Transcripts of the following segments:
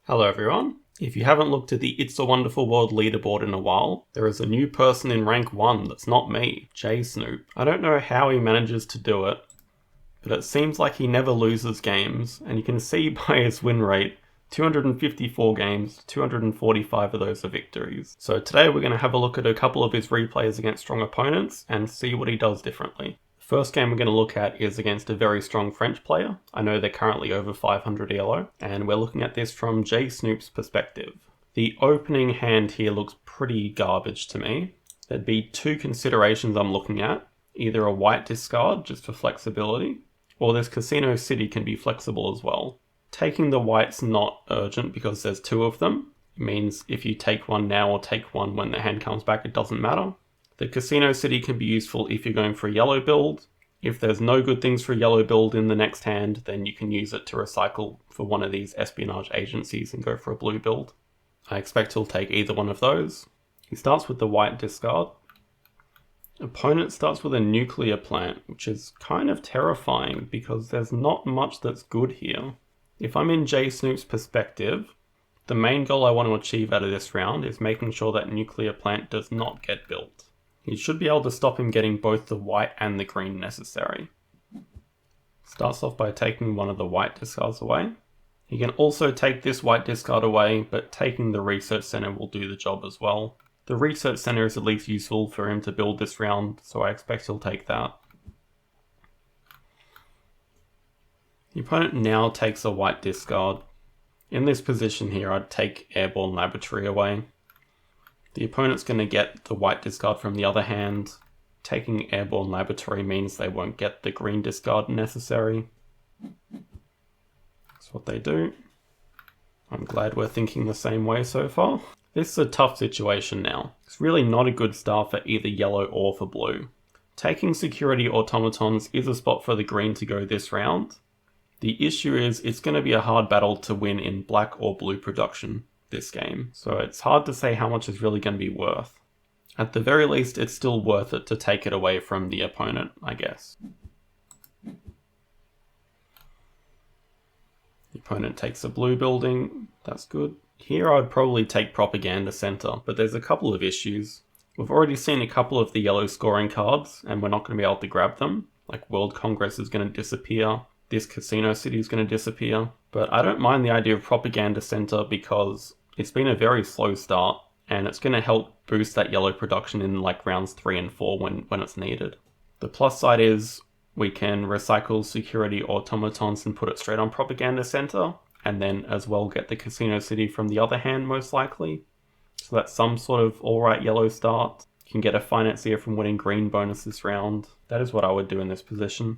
Hello everyone. If you haven't looked at the It's a Wonderful World leaderboard in a while, there is a new person in rank 1 that's not me, J Snoop. I don't know how he manages to do it, but it seems like he never loses games, and you can see by his win rate, 254 games, 245 of those are victories. So today we're going to have a look at a couple of his replays against strong opponents and see what he does differently. First game we're going to look at is against a very strong French player. I know they're currently over 500 ELO, and we're looking at this from J Snoop's perspective. The opening hand here looks pretty garbage to me. There'd be two considerations I'm looking at. Either a white discard, just for flexibility, or this Casino City can be flexible as well. Taking the white's not urgent because there's two of them. It means if you take one now or take one when the hand comes back, it doesn't matter. The Casino City can be useful if you're going for a yellow build. If there's no good things for a yellow build in the next hand, then you can use it to recycle for one of these espionage agencies and go for a blue build. I expect he'll take either one of those. He starts with the white discard. Opponent starts with a nuclear plant, which is kind of terrifying because there's not much that's good here. If I'm in J Snoop's perspective, the main goal I want to achieve out of this round is making sure that nuclear plant does not get built. He should be able to stop him getting both the white and the green necessary. Starts off by taking one of the white discards away. He can also take this white discard away, but taking the research center will do the job as well. The research center is at least useful for him to build this round, so I expect he'll take that. The opponent now takes a white discard. In this position here, I'd take Airborne Laboratory away. The opponent's going to get the white discard from the other hand. Taking Airborne Laboratory means they won't get the green discard necessary. That's what they do. I'm glad we're thinking the same way so far. This is a tough situation now. It's really not a good start for either yellow or for blue. Taking Security Automatons is a spot for the green to go this round. The issue is it's going to be a hard battle to win in black or blue production this game, so it's hard to say how much is really going to be worth. At the very least, it's still worth it to take it away from the opponent, I guess. The opponent takes a blue building, that's good. Here I'd probably take Propaganda Center, but there's a couple of issues. We've already seen a couple of the yellow scoring cards, and we're not going to be able to grab them. Like World Congress is going to disappear, this Casino City is going to disappear. But I don't mind the idea of Propaganda Center because it's been a very slow start, and it's going to help boost that yellow production in like rounds 3 and 4 when it's needed. The plus side is we can recycle Security Automatons and put it straight on Propaganda Center, and then as well get the Casino City from the other hand most likely. So that's some sort of alright yellow start. You can get a Financier from winning green bonus this round. That is what I would do in this position.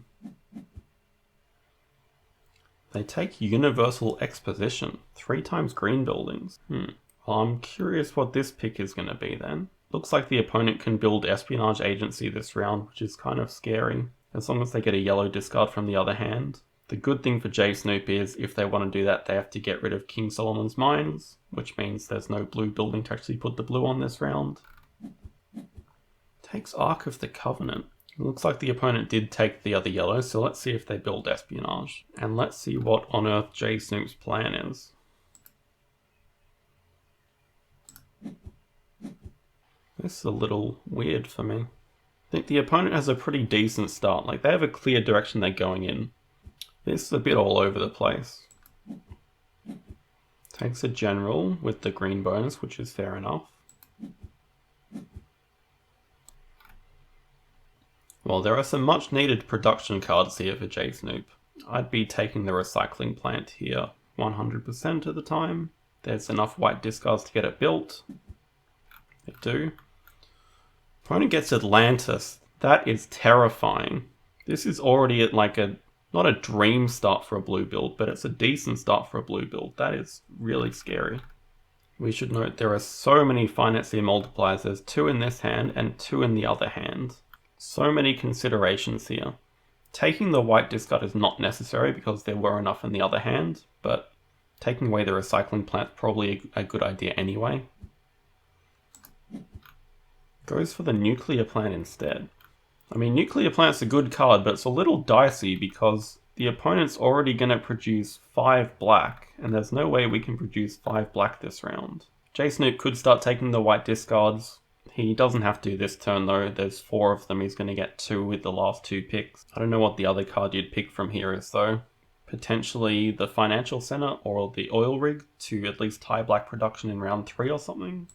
They take Universal Exposition, 3 times green buildings. Well, I'm curious what this pick is going to be then. Looks like the opponent can build Espionage Agency this round, which is kind of scary, as long as they get a yellow discard from the other hand. The good thing for J Snoop is, if they want to do that, they have to get rid of King Solomon's Mines, which means there's no blue building to actually put the blue on this round. Takes Ark of the Covenant. It looks like the opponent did take the other yellow, so let's see if they build Espionage. And let's see what on earth J Snoop's plan is. This is a little weird for me. I think the opponent has a pretty decent start. Like, they have a clear direction they're going in. This is a bit all over the place. Takes a general with the green bonus, which is fair enough. Well, there are some much needed production cards here for J Snoop. I'd be taking the recycling plant here 100% of the time. There's enough white discards to get it built. They do. Opponent gets Atlantis. That is terrifying. This is already at like not a dream start for a blue build, but it's a decent start for a blue build. That is really scary. We should note there are so many Financier multipliers. There's 2 in this hand and 2 in the other hand. So many considerations here. Taking the white discard is not necessary because there were enough in the other hand, but taking away the recycling plant is probably a good idea anyway. Goes for the nuclear plant instead. I mean, nuclear plant's a good card, but it's a little dicey because The opponent's already going to produce 5 black, and there's no way we can produce 5 black this round. Snoop could start taking the white discards. He doesn't have to this turn though, there's 4 of them, he's going to get 2 with the last 2 picks. I don't know what the other card you'd pick from here is though. Potentially the Financial Center or the Oil Rig to at least tie black production in round 3 or something.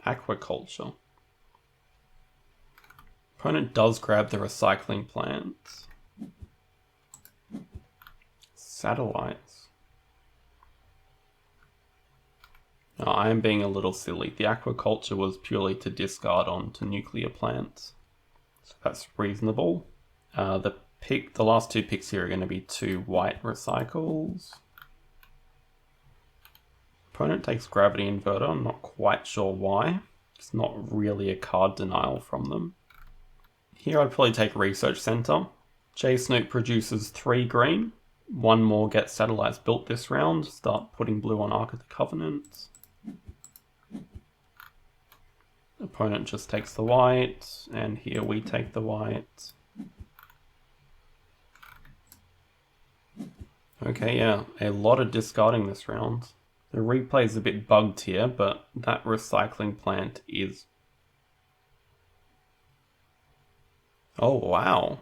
Aquaculture. Opponent does grab the Recycling Plant. Satellites. No, I am being a little silly. The Aquaculture was purely to discard onto Nuclear Plants. So that's reasonable. The last 2 picks here are going to be 2 white recycles. Opponent takes Gravity Inverter. I'm not quite sure why. It's not really a card denial from them. Here I'd probably take Research Center. Snoop produces 3 green. 1 more gets satellites built this round. Start putting blue on Ark of the Covenant. Opponent just takes the white, and here we take the white. Okay, yeah, a lot of discarding this round. The replay is a bit bugged here, but that Recycling Plant is... Oh, wow.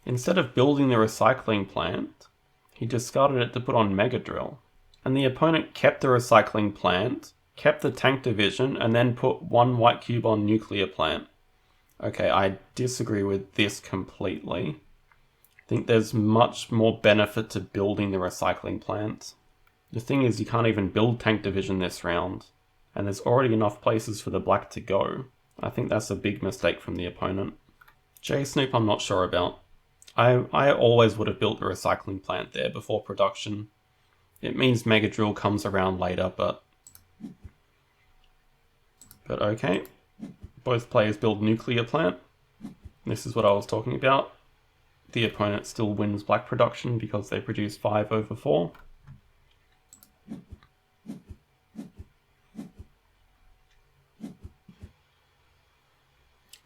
Instead of building the Recycling Plant, he discarded it to put on Mega Drill. And the opponent kept the Recycling Plant, kept the Tank Division, and then put 1 white cube on Nuclear Plant. Okay, I disagree with this completely. I think there's much more benefit to building the Recycling Plant. The thing is, you can't even build Tank Division this round, and there's already enough places for the black to go. I think that's a big mistake from the opponent. Snoop I'm not sure about. I always would have built the Recycling Plant there before production. It means Mega Drill comes around later, but okay. Both players build Nuclear Plant. This is what I was talking about. The opponent still wins black production because they produce 5 over 4.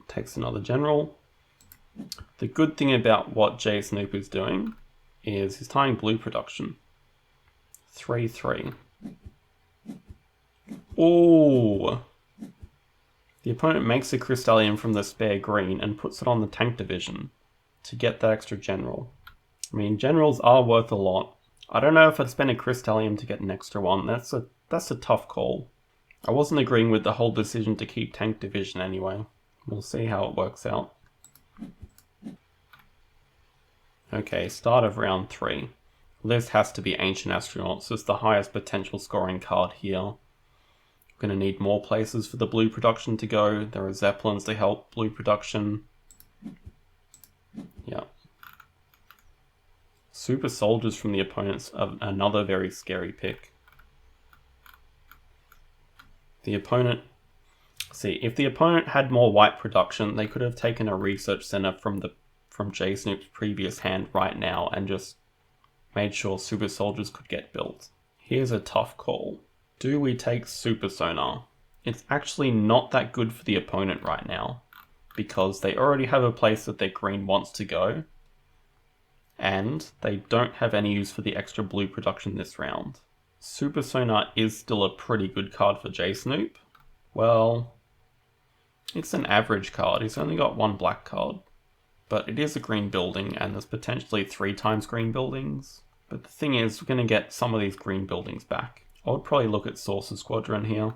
Takes another general. The good thing about what Snoop is doing is he's tying blue production. 3-3. Ooh! The opponent makes a Crystallium from the spare green and puts it on the Tank Division to get that extra general. I mean, generals are worth a lot. I don't know if I'd spend a Crystallium to get an extra one. That's a tough call. I wasn't agreeing with the whole decision to keep Tank Division anyway. We'll see how it works out. Okay, start of round 3. This has to be Ancient Astronauts. It's the highest potential scoring card here. We're going to need more places for the blue production to go. There are Zeppelins to help blue production. Yeah. Super Soldiers from the opponents are another very scary pick. The opponent... See, if the opponent had more white production, they could have taken a Research Center from Snoop's previous hand right now and just made sure Super Soldiers could get built. Here's a tough call. Do we take Super Sonar? It's actually not that good for the opponent right now, because they already have a place that their green wants to go, and they don't have any use for the extra blue production this round. Super Sonar is still a pretty good card for Snoop. Well, it's an average card. He's only got 1 black card. But it is a green building, and there's potentially 3 times green buildings. But the thing is, we're going to get some of these green buildings back. I would probably look at Saucer Squadron here.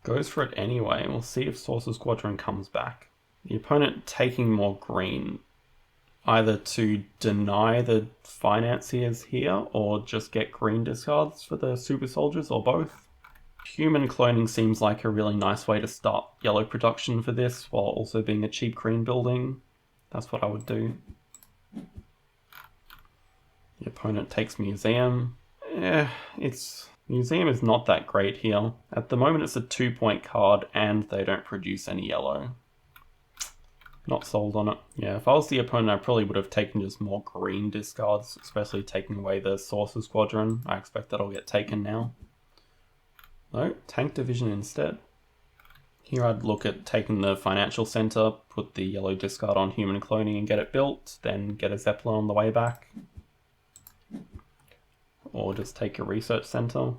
Goes for it anyway. We'll see if Saucer Squadron comes back. The opponent taking more green, either to deny the financiers here, or just get green discards for the Super Soldiers, or both. Human cloning seems like a really nice way to start yellow production for this, while also being a cheap green building. That's what I would do. The opponent takes Museum. Museum is not that great here. At the moment it's a 2-point card and they don't produce any yellow. Not sold on it. Yeah, if I was the opponent I probably would have taken just more green discards, especially taking away the Saucer Squadron. I expect that'll get taken now. No, Tank Division instead. Here I'd look at taking the financial center, put the yellow discard on human cloning and get it built, then get a Zeppelin on the way back. Or just take a research center.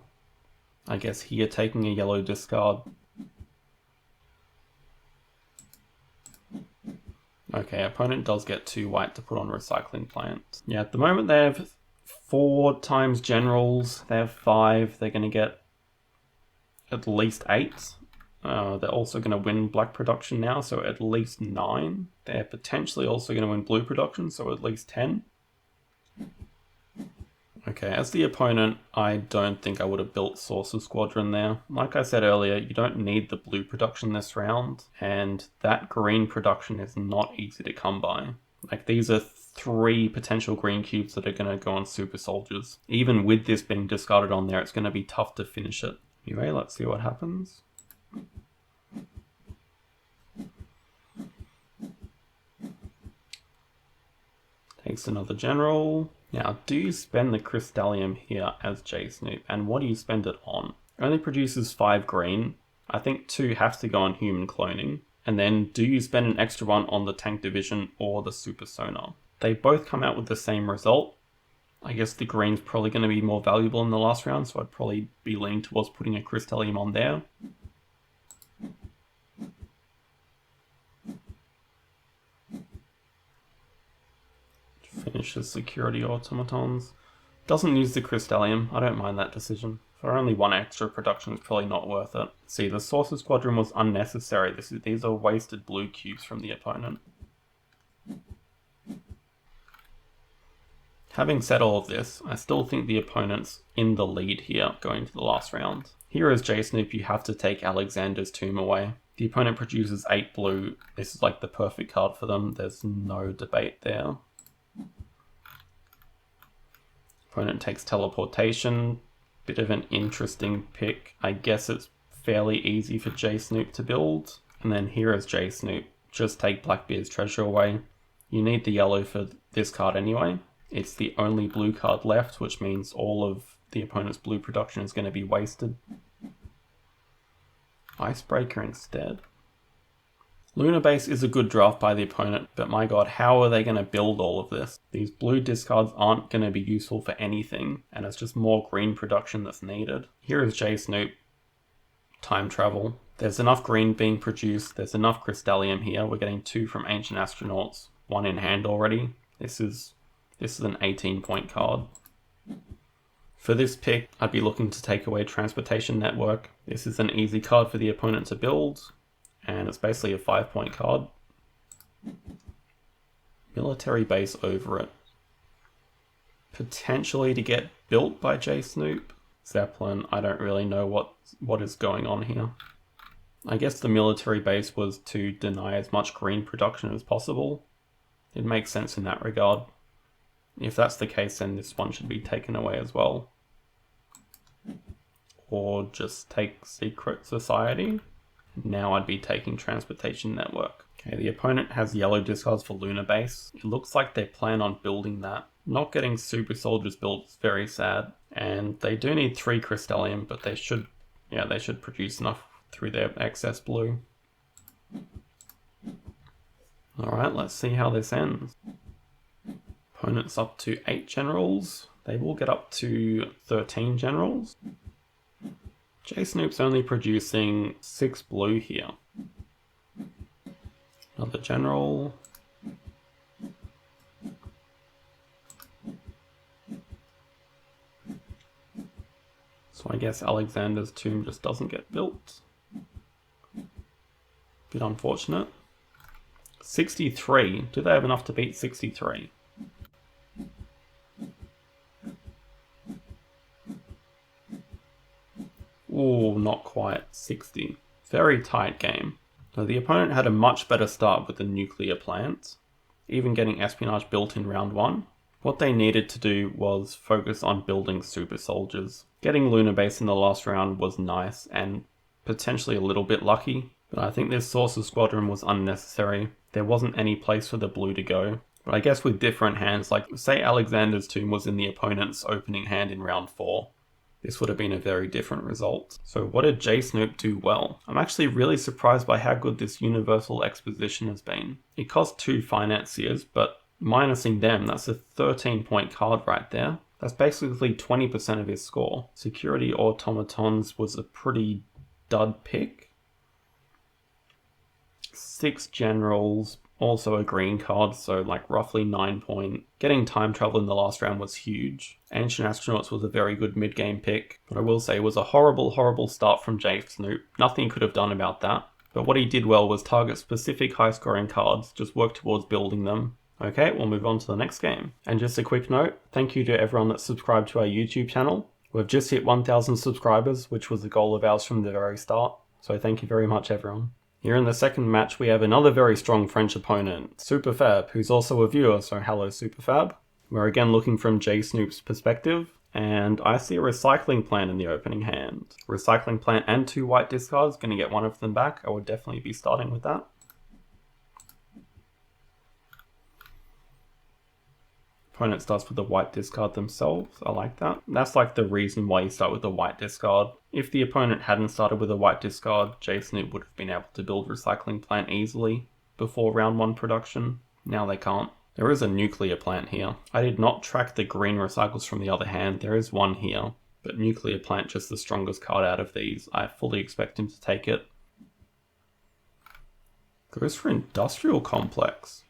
I guess here taking a yellow discard. Okay, opponent does get 2 white to put on recycling plant. Yeah, at the moment they have 4 times generals, they have 5, they're going to get at least 8. They're also going to win black production now, so at least 9. They're potentially also going to win blue production, so at least 10. Okay, as the opponent, I don't think I would have built Sorcerer Squadron there. Like I said earlier, you don't need the blue production this round, and that green production is not easy to come by. Like, these are 3 potential green cubes that are going to go on Super Soldiers. Even with this being discarded on there, it's going to be tough to finish it. Anyway, let's see what happens. Takes another general. Now, do you spend the Crystallium here as J-Snoop, and what do you spend it on? It only produces 5 green. I think 2 have to go on human cloning. And then, do you spend an extra one on the tank division or the super sonar? They both come out with the same result. I guess the green's probably going to be more valuable in the last round, so I'd probably be leaning towards putting a Crystallium on there. Finishes security automatons. Doesn't use the Crystallium. I don't mind that decision. For only 1 extra production, it's probably not worth it. See, the Sorcerer Squadron was unnecessary. These are wasted blue cubes from the opponent. Having said all of this, I still think the opponent's in the lead here going to the last round. Here as J-Snoop, you have to take Alexander's Tomb away. The opponent produces 8 blue. This is like the perfect card for them. There's no debate there. Opponent takes teleportation. Bit of an interesting pick. I guess it's fairly easy for J-Snoop to build. And then here as J-Snoop, just take Blackbeard's treasure away. You need the yellow for this card anyway. It's the only blue card left, which means all of the opponent's blue production is going to be wasted. Icebreaker instead. Lunar Base is a good draft by the opponent, but my god, how are they going to build all of this? These blue discards aren't going to be useful for anything, and it's just more green production that's needed. Here is J-Snoop. Time travel. There's enough green being produced, there's enough Crystallium here. We're getting 2 from Ancient Astronauts, 1 in hand already. This is an 18-point card. For this pick, I'd be looking to take away Transportation Network. This is an easy card for the opponent to build, and it's basically a 5-point card. Military base over it. Potentially to get built by J-Snoop. Zeppelin, I don't really know what is going on here. I guess the military base was to deny as much green production as possible. It makes sense in that regard. If that's the case, then this one should be taken away as well. Or just take Secret Society. Now I'd be taking Transportation Network. Okay, the opponent has yellow discards for Lunar Base. It looks like they plan on building that. Not getting Super Soldiers built is very sad. And they do need 3 Crystallium, but they should produce enough through their excess blue. Alright, let's see how this ends. Opponent's up to 8 generals. They will get up to 13 generals. J-Snoop's only producing 6 blue here. Another general. So I guess Alexander's Tomb just doesn't get built. Bit unfortunate. 63. Do they have enough to beat 63? Ooh, not quite. 60. Very tight game. So the opponent had a much better start with the nuclear plant, even getting espionage built in round 1. What they needed to do was focus on building super soldiers. Getting Lunar Base in the last round was nice and potentially a little bit lucky, but I think this Sorcerer Squadron was unnecessary. There wasn't any place for the blue to go. But I guess with different hands, like say Alexander's Tomb was in the opponent's opening hand in round 4, this would have been a very different result. So what did Snoop do well? I'm actually really surprised by how good this Universal Exposition has been. It cost 2 financiers, but minusing them, that's a 13-point card right there. That's basically 20% of his score. Security Automatons was a pretty dud pick. 6 Generals, also a green card, so like roughly 9 point. Getting time travel in the last round was huge. Ancient Astronauts was a very good mid-game pick, but I will say it was a horrible start from Snoop. Nothing he could have done about that. But what he did well was target specific high-scoring cards, just work towards building them. Okay, we'll move on to the next game. And just a quick note, thank you to everyone that subscribed to our YouTube channel. We've just hit 1,000 subscribers, which was a goal of ours from the very start. So thank you very much, everyone. Here in the second match, we have another very strong French opponent, Superfab, who's also a viewer, so hello Superfab. We're again looking from Snoop's perspective, and I see a Recycling Plant in the opening hand. Recycling Plant and 2 white discards, gonna get one of them back. I would definitely be starting with that. Opponent starts with the white discard themselves. I like that. That's like the reason why you start with the white discard. If the opponent hadn't started with a white discard, Snoop would have been able to build Recycling Plant easily before round 1 production. Now they can't. There is a Nuclear Plant here. I did not track the green recycles from the other hand. There is one here, but Nuclear Plant just the strongest card out of these. I fully expect him to take it. Goes for Industrial Complex.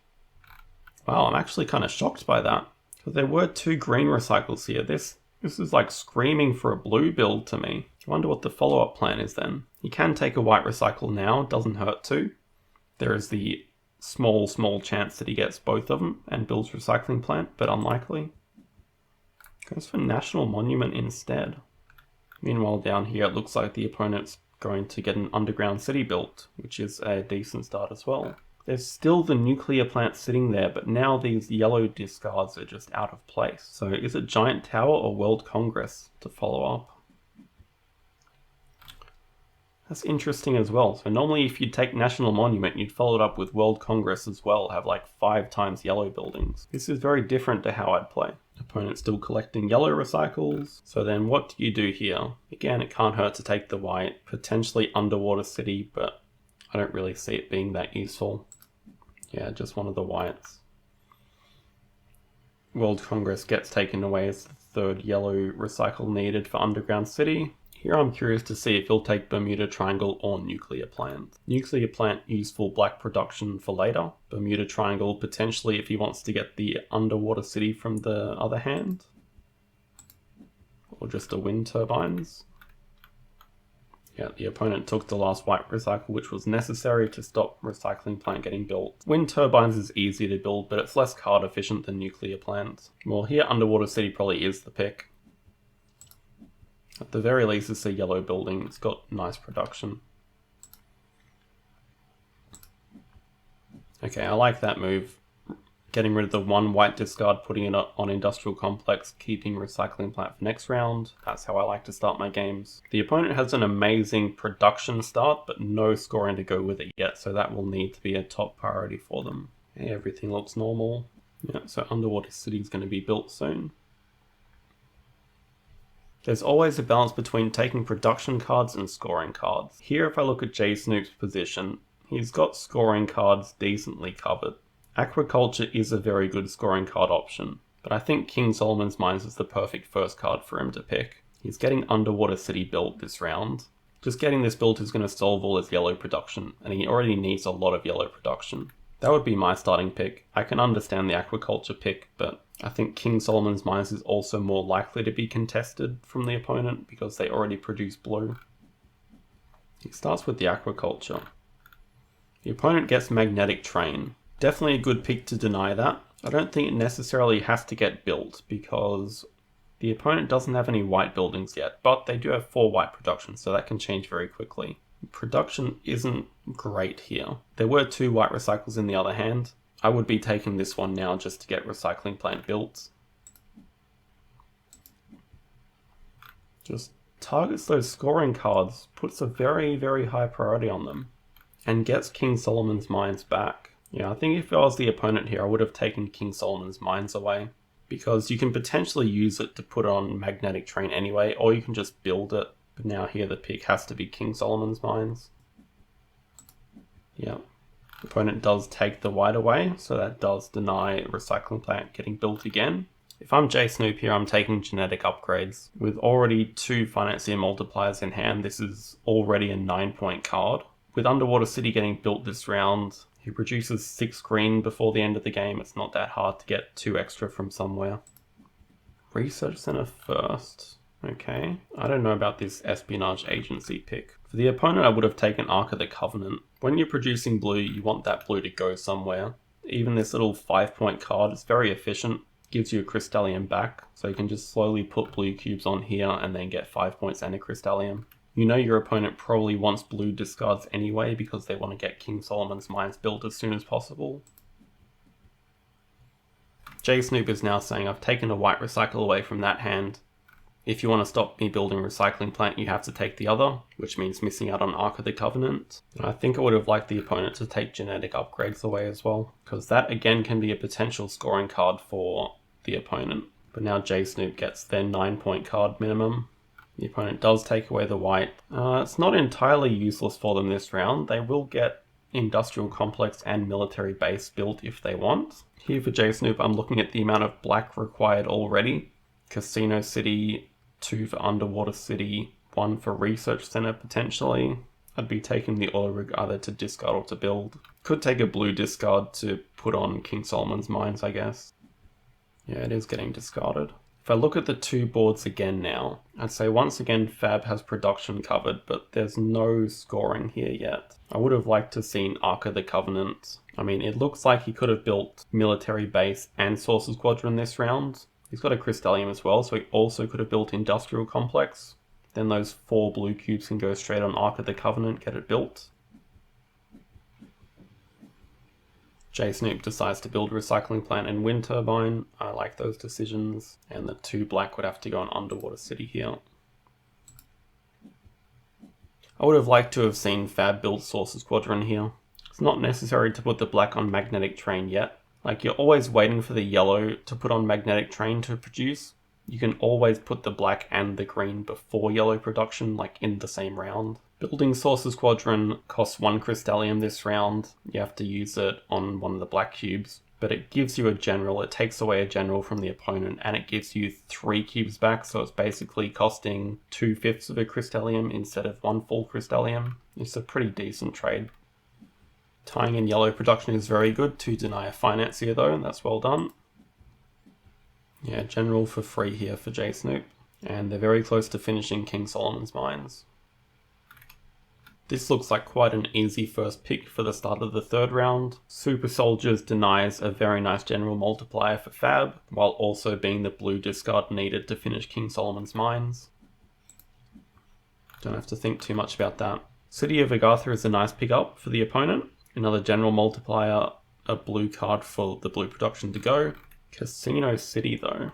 Wow, I'm actually kind of shocked by that. Because there were 2 green recycles here. This is like screaming for a blue build to me. I wonder what the follow-up plan is then. He can take a white recycle now, it doesn't hurt to. There is the small chance that he gets both of them and builds Recycling Plant, but unlikely. Goes for National Monument instead. Meanwhile down here it looks like the opponent's going to get an underground city built, which is a decent start as well. There's still the Nuclear Plant sitting there, but now these yellow discards are just out of place. So is it Giant Tower or World Congress to follow up? That's interesting as well. So normally if you'd take National Monument, you'd follow it up with World Congress as well, have like 5 times yellow buildings. This is very different to how I'd play. Opponent's still collecting yellow recycles. So then what do you do here? Again, it can't hurt to take the white, potentially Underwater City, but I don't really see it being that useful. Yeah, just one of the whites. World Congress gets taken away as the 3rd yellow recycle needed for Underground City. Here I'm curious to see if he'll take Bermuda Triangle or Nuclear Plant. Nuclear Plant useful black production for later. Bermuda Triangle potentially if he wants to get the Underwater City from the other hand. Or just the wind turbines. Yeah, the opponent took the last white recycle, which was necessary to stop Recycling Plant getting built. Wind turbines is easy to build, but it's less card efficient than Nuclear Plants. Well, here Underwater City probably is the pick. At the very least, it's a yellow building. It's got nice production. Okay, I like that move. Getting rid of the 1 white discard, putting it on Industrial Complex, keeping Recycling Plant for next round. That's how I like to start my games. The opponent has an amazing production start, but no scoring to go with it yet, so that will need to be a top priority for them. Okay, everything looks normal. Yeah, so Underwater City is going to be built soon. There's always a balance between taking production cards and scoring cards. Here, if I look at Snoop's position, he's got scoring cards decently covered. Aquaculture is a very good scoring card option, but I think King Solomon's Mines is the perfect first card for him to pick. He's getting Underwater City built this round. Just getting this built is going to solve all his yellow production, and he already needs a lot of yellow production. That would be my starting pick. I can understand the Aquaculture pick, but I think King Solomon's Mines is also more likely to be contested from the opponent because they already produce blue. He starts with the Aquaculture. The opponent gets Magnetic Train. Definitely a good pick to deny that. I don't think it necessarily has to get built because the opponent doesn't have any white buildings yet, but they do have 4 white production, so that can change very quickly. Production isn't great here. There were 2 white recycles in the other hand. I would be taking this one now just to get Recycling Plant built. Just targets those scoring cards, puts a very, very high priority on them, and gets King Solomon's Mines back. Yeah, I think if I was the opponent here, I would have taken King Solomon's Mines away, because you can potentially use it to put on Magnetic Train anyway, or you can just build it. But now here the pick has to be King Solomon's Mines. Yep. Opponent does take the white away, so that does deny Recycling Plant getting built again. If I'm J Snoop here, I'm taking Genetic Upgrades. With already 2 Financier Multipliers in hand, this is already a 9-point card. With Underwater City getting built this round, he produces 6 green before the end of the game. It's not that hard to get 2 extra from somewhere. Research Center first. Okay, I don't know about this Espionage Agency pick. For the opponent, I would have taken Ark of the Covenant. When you're producing blue, you want that blue to go somewhere. Even this little 5-point card is very efficient. Gives you a Crystallium back, so you can just slowly put blue cubes on here and then get 5 points and a Crystallium. You know your opponent probably wants blue discards anyway because they want to get King Solomon's Mines built as soon as possible. J Snoop is now saying I've taken a white recycle away from that hand. If you want to stop me building Recycling Plant, you have to take the other, which means missing out on Ark of the Covenant. And I think I would have liked the opponent to take Genetic Upgrades away as well, because that again can be a potential scoring card for the opponent. But now J Snoop gets their 9-point card minimum. The opponent does take away the white. It's not entirely useless for them this round. They will get Industrial Complex and Military Base built if they want. Here for J Snoop, I'm looking at the amount of black required already. Casino City, 2 for Underwater City, 1 for Research Center potentially. I'd be taking the oil rig either to discard or to build. Could take a blue discard to put on King Solomon's Mines, I guess. Yeah, it is getting discarded. If I look at the 2 boards again now, I'd say once again Fab has production covered, but there's no scoring here yet. I would have liked to have seen Ark of the Covenant. I mean, it looks like he could have built Military Base and Saucer Squadron this round. He's got a Crystallium as well, so he also could have built Industrial Complex. Then those 4 blue cubes can go straight on Ark of the Covenant, get it built. J Snoop decides to build Recycling Plant and Wind Turbine. I like those decisions. And the 2 black would have to go on Underwater City here. I would have liked to have seen Fab build Saucer Squadron here. It's not necessary to put the black on Magnetic Train yet. Like, you're always waiting for the yellow to put on Magnetic Train to produce. You can always put the black and the green before yellow production, like in the same round. Building Saucer Squadron costs 1 Crystallium this round. You have to use it on one of the black cubes. But it gives you a general, it takes away a general from the opponent, and it gives you 3 cubes back, so it's basically costing 2/5 of a Crystallium instead of 1 full Crystallium. It's a pretty decent trade. Tying in yellow production is very good to deny a Financier though, and that's well done. Yeah, general for free here for J Snoop. And they're very close to finishing King Solomon's Mines. This looks like quite an easy first pick for the start of the 3rd round. Super Soldiers denies a very nice general multiplier for Fab, while also being the blue discard needed to finish King Solomon's Mines. Don't have to think too much about that. City of Agartha is a nice pickup for the opponent. Another general multiplier, a blue card for the blue production to go. Casino City though.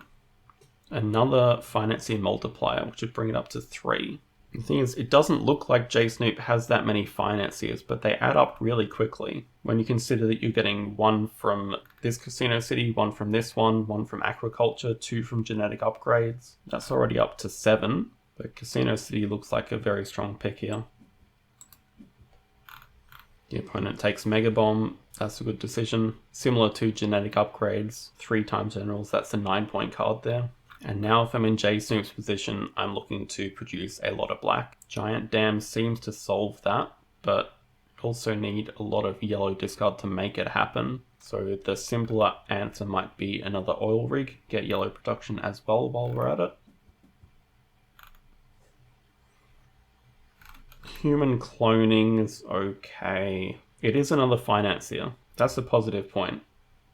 Another Financier multiplier, which would bring it up to 3. The thing is, it doesn't look like J Snoop has that many Financiers, but they add up really quickly. When you consider that you're getting 1 from this Casino City, 1 from this one, 1 from Agriculture, 2 from Genetic Upgrades. That's already up to 7, but Casino City looks like a very strong pick here. The opponent takes Mega Bomb, that's a good decision. Similar to Genetic Upgrades, 3 times Generals, that's a 9-point card there. And now if I'm in J Snoop's position, I'm looking to produce a lot of black. Giant Dam seems to solve that, but also need a lot of yellow discard to make it happen. So the simpler answer might be another oil rig, get yellow production as well while we're at it. Human cloning is okay. It is another Financier. That's a positive point.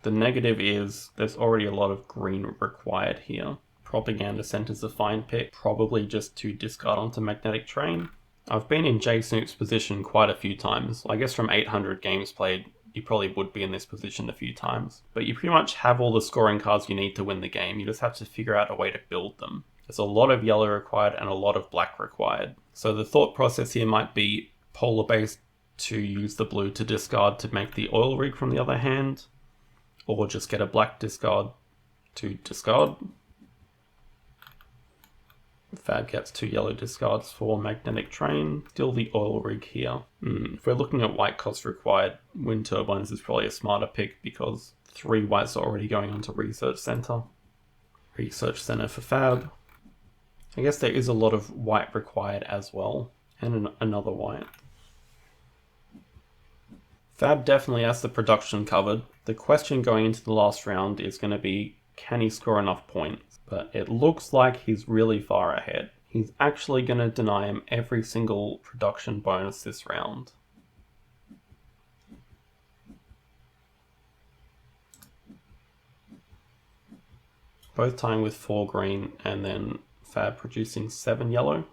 The negative is there's already a lot of green required here. Propaganda Center's a fine pick, probably just to discard onto Magnetic Train. I've been in J Snoop's position quite a few times. I guess from 800 games played, you probably would be in this position a few times. But you pretty much have all the scoring cards you need to win the game. You just have to figure out a way to build them. There's a lot of yellow required and a lot of black required. So the thought process here might be polar based to use the blue to discard to make the oil rig from the other hand, or just get a black discard to discard. Fab gets 2 yellow discards for magnetic train. Still the oil rig here. If we're looking at white cost required, wind turbines is probably a smarter pick because 3 whites are already going onto research center. Research center for Fab. I guess there is a lot of white required as well, and another white. Fab definitely has the production covered. The question going into the last round is going to be, can he score enough points? But it looks like he's really far ahead. He's actually going to deny him every single production bonus this round. Both tying with 4 green and then Fab producing 7 yellow.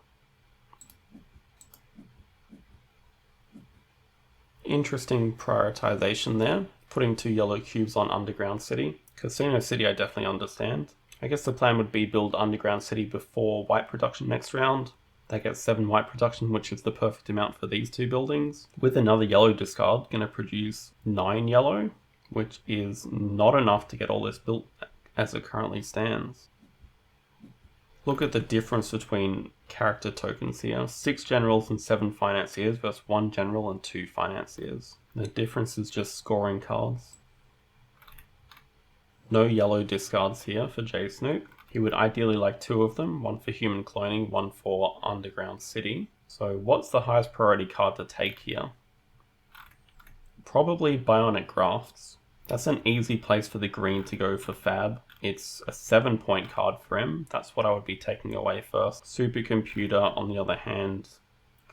Interesting prioritization there, putting 2 yellow cubes on Underground City. Casino City I definitely understand. I guess the plan would be build Underground City before white production next round. That gets 7 white production, which is the perfect amount for these 2 buildings. With another yellow discard, going to produce 9 yellow, which is not enough to get all this built as it currently stands. Look at the difference between character tokens here. 6 generals and 7 financiers versus 1 general and 2 financiers. The difference is just scoring cards. No yellow discards here for J Snoop. He would ideally like 2 of them, 1 for human cloning, 1 for Underground City. So what's the highest priority card to take here? Probably Bionic Grafts. That's an easy place for the green to go for Fab. It's a 7-point card for him. That's what I would be taking away first. Supercomputer, on the other hand,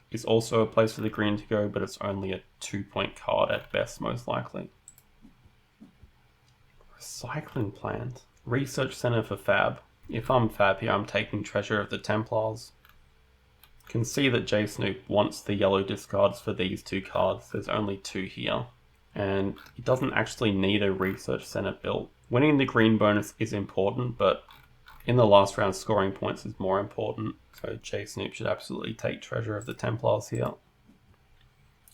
is also a place for the green to go, but it's only a 2-point card at best, most likely. Recycling plant. Research center for Fab. If I'm Fab here, I'm taking Treasure of the Templars. You can see that J Snoop wants the yellow discards for these 2 cards. There's only 2 here. And he doesn't actually need a research center built. Winning the green bonus is important, but in the last round, scoring points is more important. So J Snoop should absolutely take Treasure of the Templars here.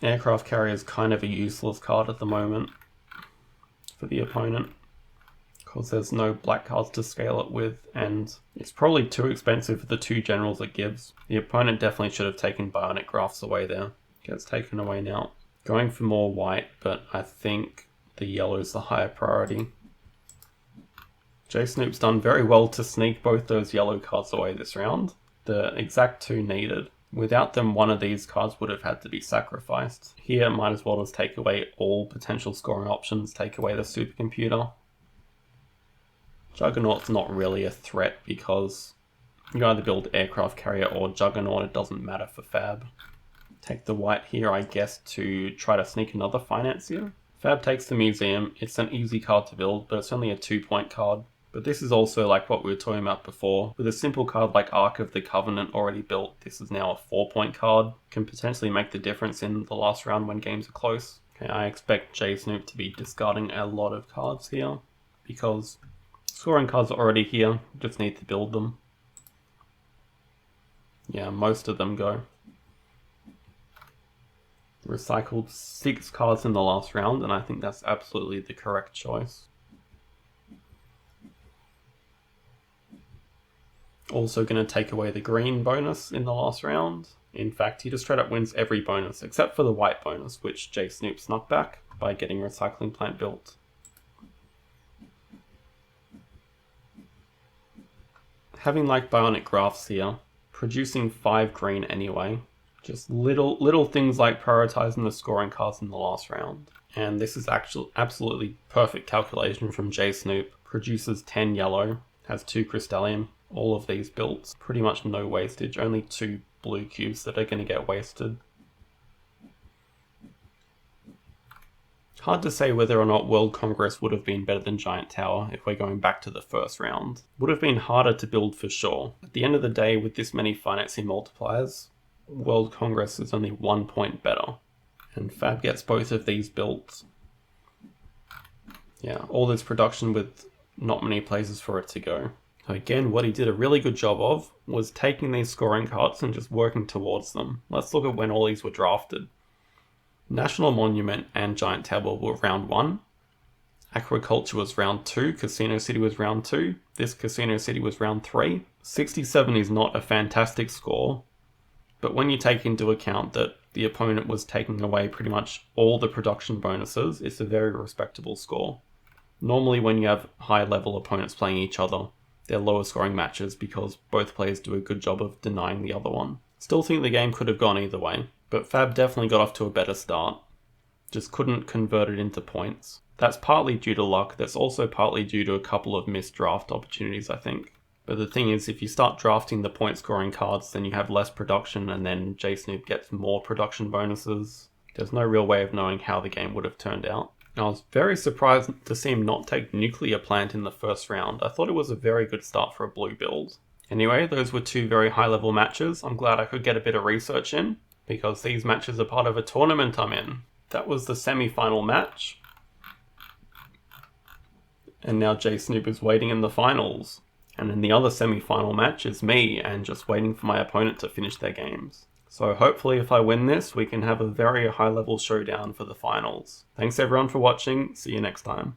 Aircraft Carrier is kind of a useless card at the moment for the opponent, because there's no black cards to scale it with, and it's probably too expensive for the 2 generals it gives. The opponent definitely should have taken Bionic Grafts away there. Gets taken away now. Going for more white, but I think the yellow is the higher priority. J Snoop's done very well to sneak both those yellow cards away this round. The exact 2 needed. Without them, one of these cards would have had to be sacrificed. Here, might as well just take away all potential scoring options, take away the supercomputer. Juggernaut's not really a threat because you either build Aircraft Carrier or Juggernaut, it doesn't matter for Fab. Take the white here, I guess, to try to sneak another financier. Fab takes the museum. It's an easy card to build, but it's only a 2-point card. But this is also like what we were talking about before. With a simple card like Ark of the Covenant already built, this is now a 4-point card. Can potentially make the difference in the last round when games are close. Okay, I expect J Snoop to be discarding a lot of cards here, because scoring cards are already here, just need to build them. Yeah, most of them go. Recycled 6 cards in the last round, and I think that's absolutely the correct choice. Also going to take away the green bonus in the last round. In fact, he just straight up wins every bonus, except for the white bonus, which J Snoop snuck back by getting Recycling Plant built. Having like Bionic Grafts here, producing 5 green anyway. Just little things like prioritizing the scoring cards in the last round. And this is actually absolutely perfect calculation from J Snoop. Produces 10 yellow, has 2 Crystallium, all of these built. Pretty much no wastage, only 2 blue cubes that are going to get wasted. Hard to say whether or not World Congress would have been better than Giant Tower if we're going back to the first round. Would have been harder to build for sure. At the end of the day, with this many financing multipliers, World Congress is only 1 point better. And Fab gets both of these built. Yeah, all this production with not many places for it to go. So again, what he did a really good job of was taking these scoring cards and just working towards them. Let's look at when all these were drafted. National Monument and Giant Tower were round 1. Agriculture was round 2, Casino City was round 2, this Casino City was round 3. 67 is not a fantastic score, but when you take into account that the opponent was taking away pretty much all the production bonuses, it's a very respectable score. Normally when you have high level opponents playing each other, they're lower scoring matches because both players do a good job of denying the other one. Still think the game could have gone either way, but Fab definitely got off to a better start. Just couldn't convert it into points. That's partly due to luck, that's also partly due to a couple of missed draft opportunities, I think. But the thing is, if you start drafting the point scoring cards, then you have less production and then J-Snoop gets more production bonuses. There's no real way of knowing how the game would have turned out. I was very surprised to see him not take Nuclear Plant in the first round. I thought it was a very good start for a blue build. Anyway, those were 2 very high level matches. I'm glad I could get a bit of research in, because these matches are part of a tournament I'm in. That was the semi-final match. And now J-Snoop is waiting in the finals. And in the other semi-final match is me, and just waiting for my opponent to finish their games. So hopefully if I win this, we can have a very high level showdown for the finals. Thanks everyone for watching, see you next time.